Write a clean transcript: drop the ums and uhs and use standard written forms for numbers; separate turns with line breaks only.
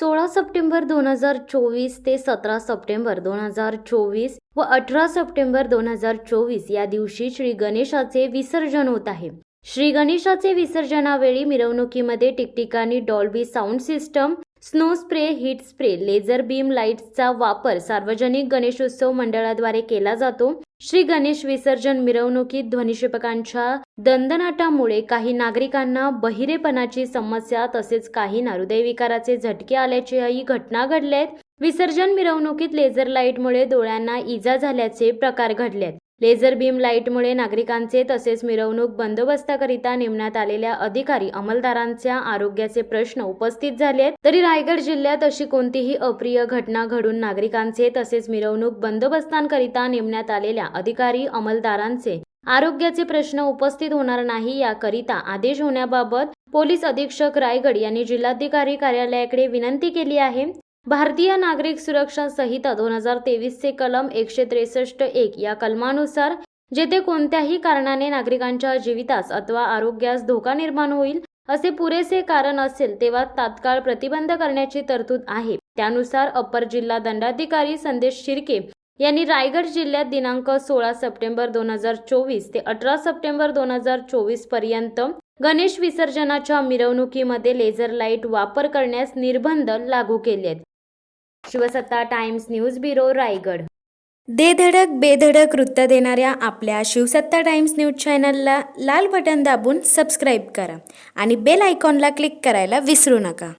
16 September 2024 ते 17 September 2024 व 18 September 2024 या दिवशी श्री गणेशाचे विसर्जन होत आहे। श्री गणेशाचे विसर्जनावेळी मिरवणुकीमध्ये ठिकठिकाणी Dolby sound system, snow spray, heat spray, laser beam लाईट्सचा वापर सार्वजनिक गणेशोत्सव मंडळाद्वारे केला जातो। श्री गणेश विसर्जन मिरवणुकीत ध्वनिक्षेपकांच्या दणदणाटामुळे काही नागरिकांना बहिरेपणाची समस्या तसेच काहींना हृदयविकाराचे झटके आल्याच्याही घटना घडल्यात। विसर्जन मिरवणुकीत लेझर लाईटमुळे डोळ्यांना इजा झाल्याचे प्रकार घडलेत। लेझर बीम लाईटमुळे नागरिकांचे तसेच मिरवणूक बंदोबस्ताकरिता नेमण्यात आलेल्या अधिकारी अंमलदारांच्या आरोग्याचे प्रश्न उपस्थित झालेत। तरी रायगड जिल्ह्यात अशी कोणतीही अप्रिय घटना घडून नागरिकांचे तसेच मिरवणूक बंदोबस्तांकरिता नेमण्यात आलेल्या अधिकारी अंमलदारांचे आरोग्याचे प्रश्न उपस्थित होणार नाही याकरिता आदेश होण्याबाबत पोलीस अधीक्षक रायगड यांनी जिल्हाधिकारी कार्यालयाकडे विनंती केली आहे। भारतीय नागरिक सुरक्षा संहिता 2023 चे कलम 163(1) या कलमानुसार जेथे कोणत्याही कारणाने नागरिकांच्या जीवितास अथवा आरोग्यास धोका निर्माण होईल असे पुरेसे कारण असेल तेव्हा तात्काळ प्रतिबंध करण्याची तरतूद आहे। त्यानुसार अप्पर जिल्हा दंडाधिकारी संदेश शिर्के यांनी रायगड जिल्ह्यात दिनांक 16 सप्टेंबर 2024 ते 18 सप्टेंबर 2024 पर्यंत गणेश विसर्जनाच्या मिरवणुकीमध्ये लेझर लाईट वापर करण्यास निर्बंध लागू केलेत। शिवसत्ता टाइम्स न्यूज ब्युरो रायगड।
दे धडक बेधडक वृत्त देणाऱ्या आपल्या शिवसत्ता टाइम्स न्यूज चॅनलला लाल बटन दाबून सबस्क्राईब करा आणि बेल आयकॉनला क्लिक करायला विसरू नका।